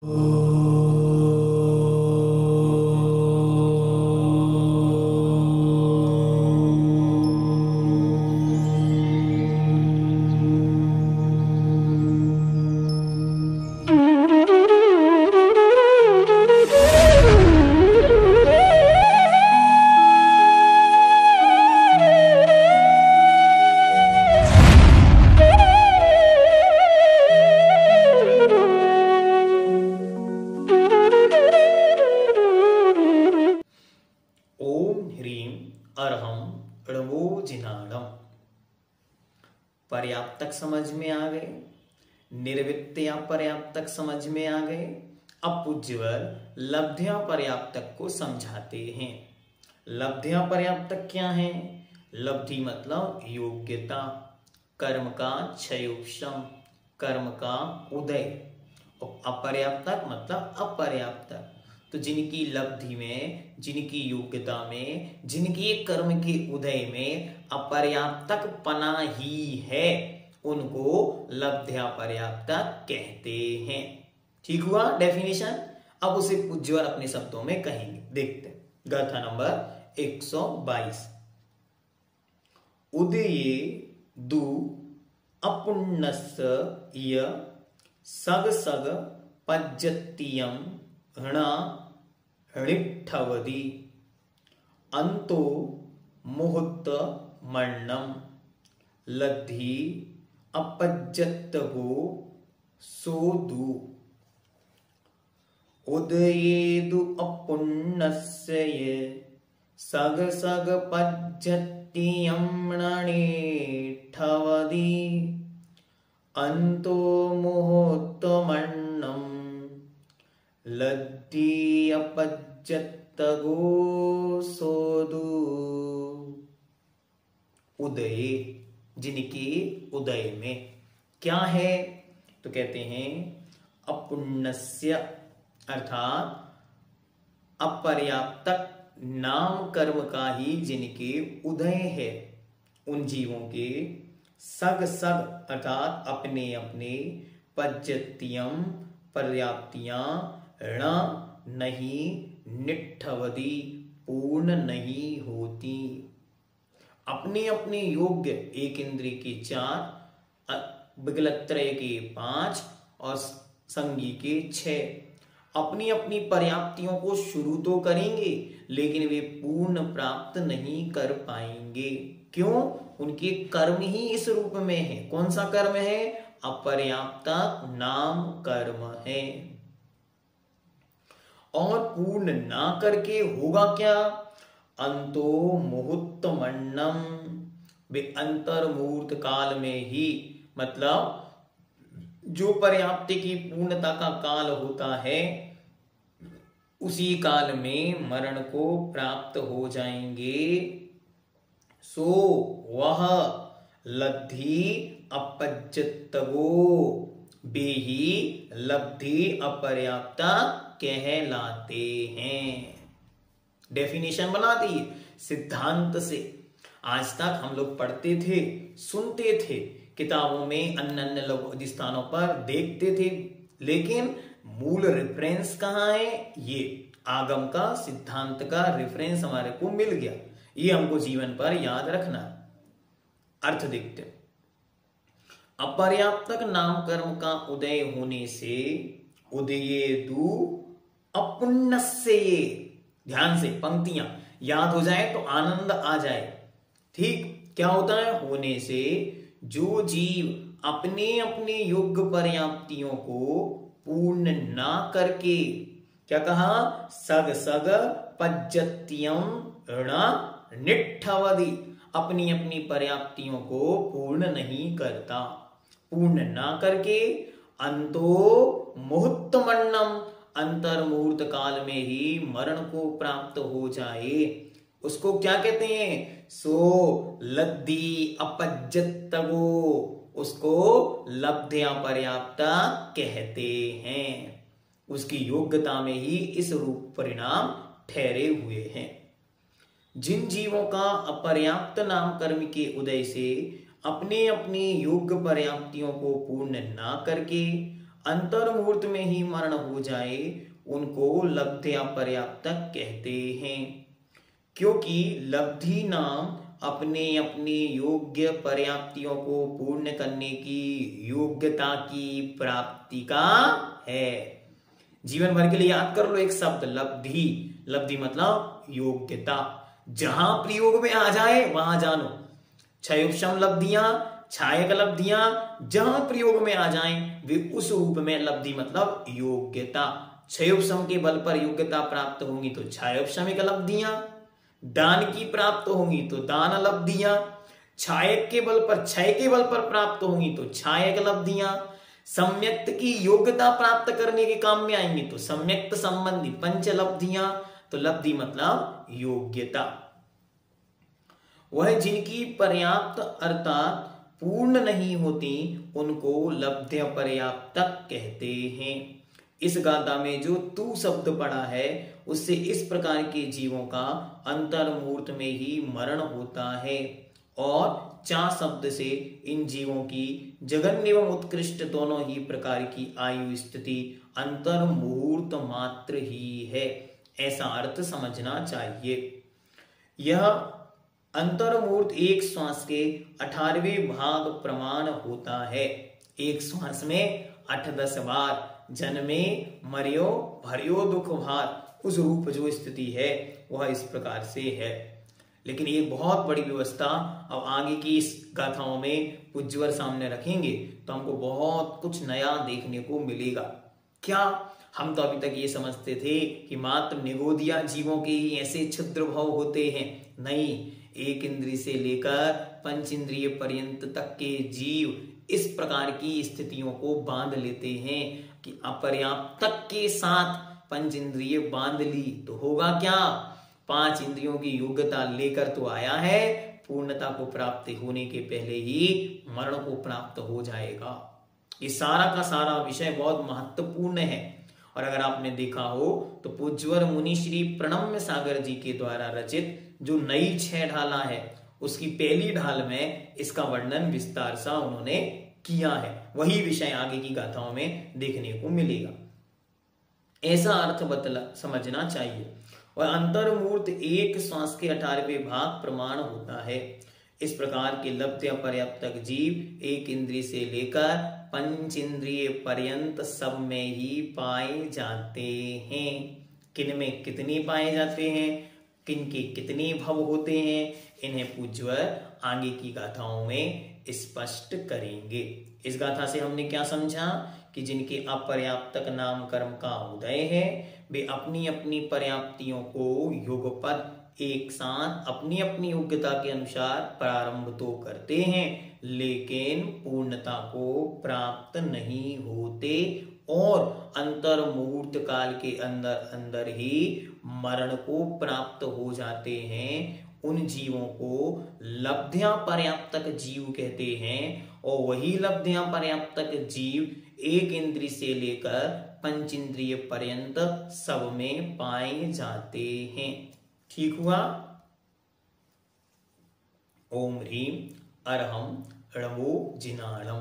ओम ह्रीं अरहं णवोजिनाणम। पर्याप्तक समझ में आ गए, निर्वित्या पर्याप्तक समझ में आ गए। अब पूज्यवर लब्ध्या पर्याप्तक को समझाते हैं। लब्ध्या पर्याप्तक क्या है? लब्धि मतलब योग्यता, कर्म का क्षयोक्षम, कर्म का उदय, और अपर्याप्तक मतलब अपर्याप्तक। तो जिनकी लब्धि में, जिनकी योग्यता में, जिनकी कर्म के उदय में अपर्याप्तक पना ही है, उनको लब्ध्या पर्याप्तक कहते हैं। ठीक हुआ डेफिनेशन। अब उसे पूज्यवर अपने शब्दों में कहेंगे, देखते हैं। गाथा नंबर 122। उदये दु अपुण्यस्य य सग सग पज्जत्यं ऋणा ऋठवदि अंतो मुहूर्त मरणम लद्धि अपज्जत्तगो सोदु। उदयेदु अपुण्यस्य ये सग सग पज्जत्यं ऋणेठवदि अंतो मुहूर्त मरणम लद्धि अपज्जत्तगो सोदु। उदये, जिनकी उदय में क्या है? तो कहते हैं अपुण्यस्य, अर्थात अपर्याप्तक नाम कर्म का ही जिनके उदय है, उन जीवों के सग सग अर्थात अपने अपने पज्जत्यम पर्याप्तियां ऋण नहीं निठवदी पूर्ण नहीं होती। अपने अपने योग्य एक इंद्रिय के 4, विगलत्रय के 5 और संगी के 6 अपनी अपनी पर्याप्तियों को शुरू तो करेंगे, लेकिन वे पूर्ण प्राप्त नहीं कर पाएंगे। क्यों? उनके कर्म ही इस रूप में है। कौन सा कर्म है? अपर्याप्तक नाम कर्म है। और पूर्ण ना करके होगा क्या? अंतो मुहूर्त मरणम, वे अंतर्मूर्त काल में ही, मतलब जो पर्याप्ति की पूर्णता का काल होता है, उसी काल में मरण को प्राप्त हो जाएंगे। सो वह लब्धि अपज्जत्तगो, वे ही लब्धि अपर्याप्ता कहलाते हैं। डेफिनेशन बना दी सिद्धांत से। आज तक हम लोग पढ़ते थे, सुनते थे, किताबों में अन्य अन्य स्थानों पर देखते थे, लेकिन मूल रेफरेंस कहाँ है? ये आगम का, सिद्धांत का रेफरेंस हमारे को मिल गया। ये हमको जीवन पर याद रखना। अर्थ देखते, अपर्याप्तक नाम कर्म का उदय होने से उदयेदु अपुण्यस्य, ध्यान से पंक्तियां याद हो जाए तो आनंद आ जाए। ठीक, क्या होता है? होने से जो जीव अपने अपने योग्य पर्याप्तियों को पूर्ण ना करके, क्या कहा? सग सग पज्जत्यम ऋणा निठवदि, अपनी अपनी पर्याप्तियों को पूर्ण नहीं करता, पूर्ण ना करके अंतो मुहूर्त मरणम, अंतर्मूर्त काल में ही मरण को प्राप्त हो जाए, उसको क्या कहते हैं? सो लद्धि अपज्जत्तगो, उसको लब्ध्या पर्याप्ता कहते हैं। उसकी योग्यता में ही इस रूप परिणाम ठहरे हुए हैं। जिन जीवों का अपर्याप्त नाम कर्म के उदय से अपने अपने योग्य पर्याप्तियों को पूर्ण ना करके अंतर मुहूर्त में ही मरण हो जाए उनको लब्ध्या पर्याप्तक कहते हैं, क्योंकि लब्धि नाम अपने अपने योग्य पर्याप्तियों को पूर्ण करने की योग्यता की प्राप्ति का है। जीवन भर के लिए याद कर लो एक शब्द लब्धि। लब्धि मतलब योग्यता, जहां प्रयोग में आ जाए वहां जानो। क्षयोपशम लब्धियां, छायक लब्धियां जहां प्रयोग में आ जाएं वे उस रूप में लब्धि मतलब योग्यता। क्षयोपशम के बल पर योग्यता प्राप्त होंगी तो छायोपशमिक लब्धियां, दान की प्राप्त होंगी तो दान लब्धियां, छायक के बल पर क्षय के बल पर प्राप्त होंगी तो छायक लब्धियां, सम्यक्त की योग्यता प्राप्त करने के काम में आएंगी तो सम्यक्त संबंधी पंच लब्धियां। तो लब्धि मतलब योग्यता। वह जिनकी पर्याप्त अर्थात पूर्ण नहीं होती उनको लब्ध्य पर्याप्तक कहते हैं। इस गाथा में जो तू शब्द पड़ा है उससे इस प्रकार के जीवों का अंतर मुहूर्त में ही मरण होता है, और चा शब्द से इन जीवों की जघन्य एवं उत्कृष्ट दोनों ही प्रकार की आयु स्थिति अंतर मुहूर्त मात्र ही है, ऐसा अर्थ समझना चाहिए। यह अंतर मुहूर्त एक श्वास के 18वें भाग प्रमाण होता है। एक श्वास में 8-10 बार जन्मे मरियो भरियो दुख भार, उस रूप जो स्थिति है वह इस प्रकार से है। लेकिन ये बहुत बड़ी व्यवस्था अब आगे की इस गाथाओं में पूज्यवर सामने रखेंगे तो हमको बहुत कुछ नया देखने को मिलेगा। क्या हम तो अभी तक ये समझते थे कि मात्र निगोदिया जीवों के ही ऐसे क्षुद्र भाव होते हैं, नहीं, एक इंद्रिय से लेकर पंच इंद्रिय पर्यंत तक के जीव इस प्रकार की स्थितियों को बांध लेते हैं कि अपर्याप्तक के साथ पंच इंद्रिय बांध ली तो होगा क्या, 5 इंद्रियों की योग्यता लेकर तो आया है, पूर्णता को प्राप्त होने के पहले ही मरण को प्राप्त हो जाएगा। ये सारा का सारा विषय बहुत महत्वपूर्ण है, और अगर आपने देखा हो तो पूज्यवर मुनि श्री प्रणम्य सागर जी के द्वारा रचित जो नई 6 ढाला है उसकी पहली ढाल में इसका वर्णन विस्तार सा उन्होंने किया है। वही विषय आगे की गाथाओं में देखने को मिलेगा, ऐसा अर्थ बतला समझना चाहिए। और अंतर मुहूर्त एक श्वास के 18वें भाग प्रमाण होता है। इस प्रकार के लब्ध्य पर्याप्तक जीव एक इंद्रिय से लेकर पंच इंद्रिय पर्यंत सब में ही पाए जाते हैं। किन में कितने पाए जाते हैं, किन के कितने भव होते हैं, इन्हें पूज्यवर आगे की गाथाओं में स्पष्ट करेंगे। इस गाथा से हमने क्या समझा कि जिनके अपर्याप्तक नाम कर्म का उदय है वे अपनी अपनी पर्याप्तियों को युगपत एक साथ अपनी अपनी योग्यता के अनुसार प्रारंभ तो करते हैं लेकिन पूर्णता को प्राप्त नहीं होते, और अंतर मुहूर्त काल के अंदर अंदर ही मरण को प्राप्त हो जाते हैं। उन जीवों को लब्ध्या पर्याप्तक जीव कहते हैं, और वही लब्ध्या पर्याप्तक जीव एक इंद्रिय से लेकर पंच इंद्रिय पर्यंत सब में पाए जाते हैं। ठीक हुआ। ओम ह्रीम अरहम णमो जिनाणम।